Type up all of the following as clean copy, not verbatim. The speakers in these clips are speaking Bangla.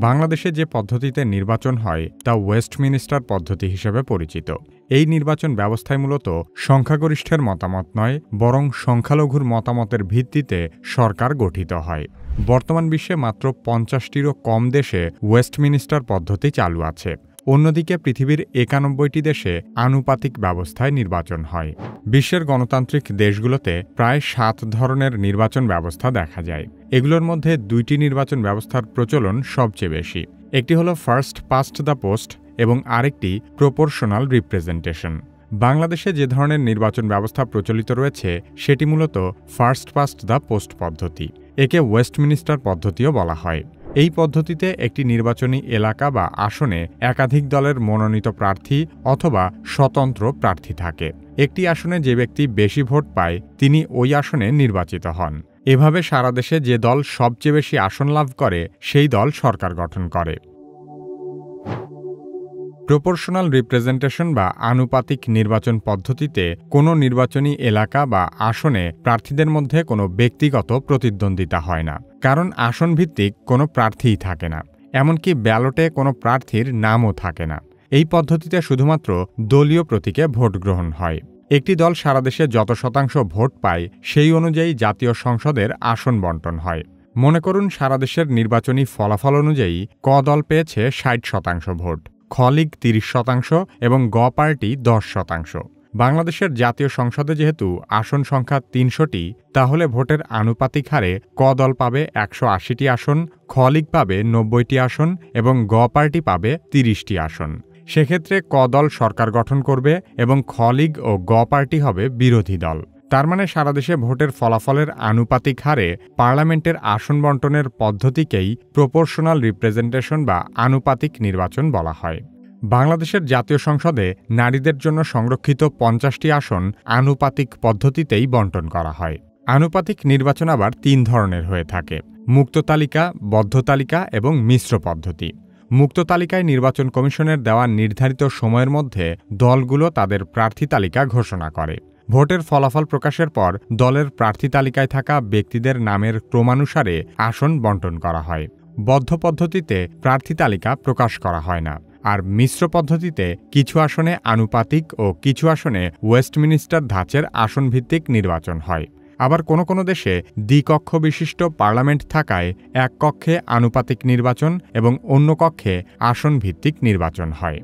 বাংলাদেশে যে পদ্ধতিতে নির্বাচন হয় তা ওয়েস্টমিনিস্টার পদ্ধতি হিসেবে পরিচিত। এই নির্বাচন ব্যবস্থায় মূলত সংখ্যাগরিষ্ঠের মতামত নয়, বরং সংখ্যালঘুর মতামতের ভিত্তিতে সরকার গঠিত হয়। বর্তমান বিশ্বে মাত্র ৫০টিরও কম দেশে ওয়েস্টমিনিস্টার পদ্ধতি চালু আছে। অন্যদিকে পৃথিবীর ৯১টি দেশে আনুপাতিক ব্যবস্থায় নির্বাচন হয়। বিশ্বের গণতান্ত্রিক দেশগুলোতে প্রায় ৭ ধরনের নির্বাচন ব্যবস্থা দেখা যায়। এগুলোর মধ্যে ২টি নির্বাচন ব্যবস্থার প্রচলন সবচেয়ে বেশি। একটি হলো ফার্স্ট পাস্ট দ্য পোস্ট এবং আরেকটি প্রপোর্শনাল রিপ্রেজেন্টেশন। বাংলাদেশে যে ধরনের নির্বাচন ব্যবস্থা প্রচলিত রয়েছে সেটি মূলত ফার্স্ট পাস্ট দ্য পোস্ট পদ্ধতি। একে ওয়েস্টমিনিস্টার পদ্ধতিও বলা হয়। এই পদ্ধতিতে একটি নির্বাচনী এলাকা বা আসনে একাধিক দলের মনোনীত প্রার্থী অথবা স্বতন্ত্র প্রার্থী থাকে। একটি আসনে যে ব্যক্তি বেশি ভোট পায় তিনি ওই আসনে নির্বাচিত হন। এভাবে সারা দেশে যে দল সবচেয়ে বেশি আসন লাভ করে সেই দল সরকার গঠন করে। প্রপোর্শনাল রিপ্রেজেন্টেশন বা আনুপাতিক নির্বাচন পদ্ধতিতে কোনো নির্বাচনী এলাকা বা আসনে প্রার্থীদের মধ্যে কোনো ব্যক্তিগত প্রতিদ্বন্দ্বিতা হয় না, কারণ আসন ভিত্তিক কোনো প্রার্থীই থাকে না, এমনকি ব্যালটে কোনো প্রার্থীর নামও থাকে না। এই পদ্ধতিতে শুধুমাত্র দলীয় প্রতীকে ভোট গ্রহণ হয়। একটি দল সারা দেশে যত শতাংশ ভোট পায় সেই অনুযায়ী জাতীয় সংসদের আসন বণ্টন হয়। মনে করুন সারা দেশের নির্বাচনী ফলাফল অনুযায়ী ক দল পেয়েছে ৬০% ভোট, খ লীগ ৩০% এবং গ পার্টি ১০%। বাংলাদেশের জাতীয় সংসদে যেহেতু আসন সংখ্যা ৩০০টি, তাহলে ভোটের আনুপাতিক হারে ক দল পাবে ১৮০টি আসন, খ লীগ পাবে ৯০টি আসন এবং গ পার্টি পাবে ৩০টি আসন। সেক্ষেত্রে ক দল সরকার গঠন করবে এবং খ লীগ ও গ পার্টি হবে বিরোধী দল। তার মানে সারা দেশে ভোটের ফলাফলের আনুপাতিক হারে পার্লামেন্টের আসন বণ্টনের পদ্ধতিকেই প্রপোর্শনাল রিপ্রেজেন্টেশন বা আনুপাতিক নির্বাচন বলা হয়। বাংলাদেশের জাতীয় সংসদে নারীদের জন্য সংরক্ষিত ৫০টি আসন আনুপাতিক পদ্ধতিতেই বণ্টন করা হয়। আনুপাতিক নির্বাচন আবার ৩ ধরনের হয়ে থাকে: মুক্ত তালিকা, বদ্ধ তালিকা এবং মিশ্র পদ্ধতি। মুক্ত তালিকায় নির্বাচন কমিশনের দেওয়া নির্ধারিত সময়ের মধ্যে দলগুলো তাদের প্রার্থী তালিকা ঘোষণা করে। ভোটের ফলাফল প্রকাশের পর দলের প্রার্থী তালিকায় থাকা ব্যক্তিদের নামের ক্রমানুসারে আসন বণ্টন করা হয়। বদ্ধ পদ্ধতিতে প্রার্থী তালিকা প্রকাশ করা হয় না। আর মিশ্র পদ্ধতিতে কিছু আসনে আনুপাতিক ও কিছু আসনে ওয়েস্টমিনিস্টার ধাঁচের আসনভিত্তিক নির্বাচন হয়। আবার কোনো কোনো দেশে দ্বিকক্ষ বিশিষ্ট পার্লামেন্ট থাকায় এক কক্ষে আনুপাতিক নির্বাচন এবং অন্য কক্ষে আসনভিত্তিক নির্বাচন হয়।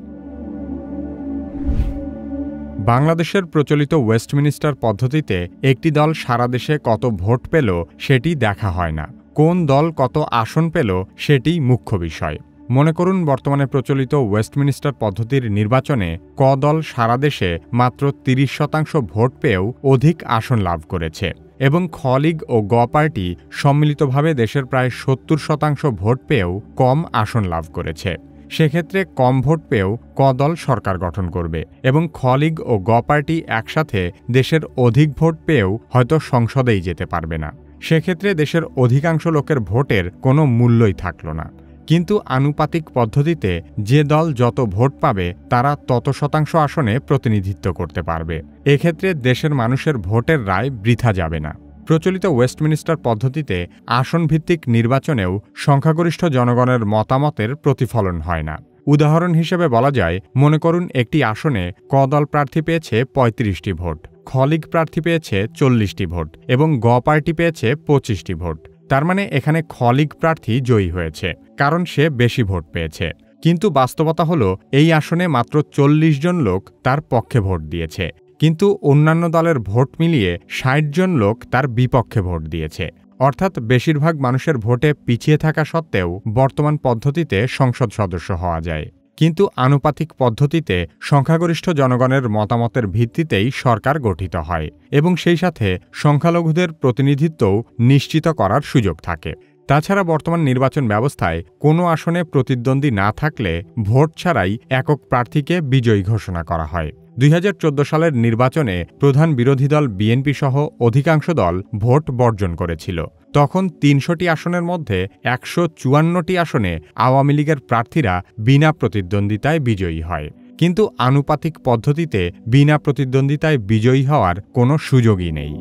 বাংলাদেশের প্রচলিত ওয়েস্টমিনিস্টার পদ্ধতিতে একটি দল সারা দেশে কত ভোট পেল সেটি দেখা হয় না, কোন দল কত আসন পেল সেটিই মুখ্য বিষয়। মনে করুন বর্তমানে প্রচলিত ওয়েস্টমিনিস্টার পদ্ধতির নির্বাচনে ক দল সারা দেশে মাত্র ৩০% ভোট পেয়েও অধিক আসন লাভ করেছে এবং খ লীগ ও গ পার্টি সম্মিলিতভাবে দেশের প্রায় ৭০% ভোট পেয়েও কম আসন লাভ করেছে। সেক্ষেত্রে কম ভোট পেয়েও ক দল সরকার গঠন করবে এবং খ লীগ ও গ পার্টি একসাথে দেশের অধিক ভোট পেয়েও হয়তো সংসদেই যেতে পারবে না। সেক্ষেত্রে দেশের অধিকাংশ লোকের ভোটের কোনো মূল্যই থাকল না। কিন্তু আনুপাতিক পদ্ধতিতে যে দল যত ভোট পাবে তারা তত শতাংশ আসনে প্রতিনিধিত্ব করতে পারবে। এক্ষেত্রে দেশের মানুষের ভোটের রায় বৃথা যাবে না। প্রচলিত ওয়েস্টমিনিস্টার পদ্ধতিতে আসনভিত্তিক নির্বাচনেও সংখ্যাগরিষ্ঠ জনগণের মতামতের প্রতিফলন হয় না। উদাহরণ হিসেবে বলা যায়, মনে করুন একটি আসনে ক দল প্রার্থী পেয়েছে ৩৫টি ভোট, খ লীগ প্রার্থী পেয়েছে ৪০টি ভোট এবং গ পার্টি পেয়েছে ২৫টি ভোট। তার মানে এখানে খ লীগ প্রার্থী জয়ী হয়েছে, কারণ সে বেশি ভোট পেয়েছে। কিন্তু বাস্তবতা হলো এই আসনে মাত্র ৪০ জন লোক তার পক্ষে ভোট দিয়েছে, কিন্তু অন্যান্য দলের ভোট মিলিয়ে ৬০ জন লোক তার বিপক্ষে ভোট দিয়েছে। অর্থাৎ বেশিরভাগ মানুষের ভোটে পিছিয়ে থাকা সত্ত্বেও বর্তমান পদ্ধতিতে সংসদ সদস্য হওয়া যায়। কিন্তু আনুপাতিক পদ্ধতিতে সংখ্যাগরিষ্ঠ জনগণের মতামতের ভিত্তিতেই সরকার গঠিত হয় এবং সেই সাথে সংখ্যালঘুদের প্রতিনিধিত্বও নিশ্চিত করার সুযোগ থাকে। তাছাড়া বর্তমান নির্বাচন ব্যবস্থায় কোনো আসনে প্রতিদ্বন্দ্বী না থাকলে ভোট ছাড়াই একক প্রার্থীকে বিজয়ী ঘোষণা ককরা হয়। ২০১৪ সালের নির্বাচনে প্রধান বিরোধী দল বিএনপি সহ অধিকাংশ দল ভোট বর্জন করেছিল। তখন ৩০০টি আসনের মধ্যে ১৫৪টি আসনে আওয়ামী লীগের প্রার্থীরা বিনা প্রতিদ্বন্দ্বিতায় বিজয়ী হয়। কিন্তু আনুপাতিক পদ্ধতিতে বিনা প্রতিদ্বন্দ্বিতায় বিজয়ী হওয়ার কোনো সুযোগই নেই।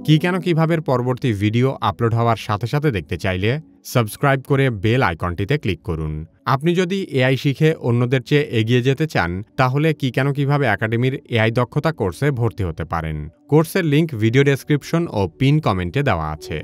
কি কেন কিভাবে পরবর্তী ভিডিও আপলোড হওয়ার সাথে সাথে দেখতে চাইলে সাবস্ক্রাইব করে বেল আইকনটিতে ক্লিক করুন। আপনি যদি এআই শিখে অন্যদের চেয়ে এগিয়ে যেতে চান, তাহলে কিভাবে একাডেমির এআই দক্ষতা কোর্সে ভর্তি হতে পারেন। কোর্সের লিংক ভিডিও ডেসক্রিপশন ও পিন কমেন্টে দেওয়া আছে।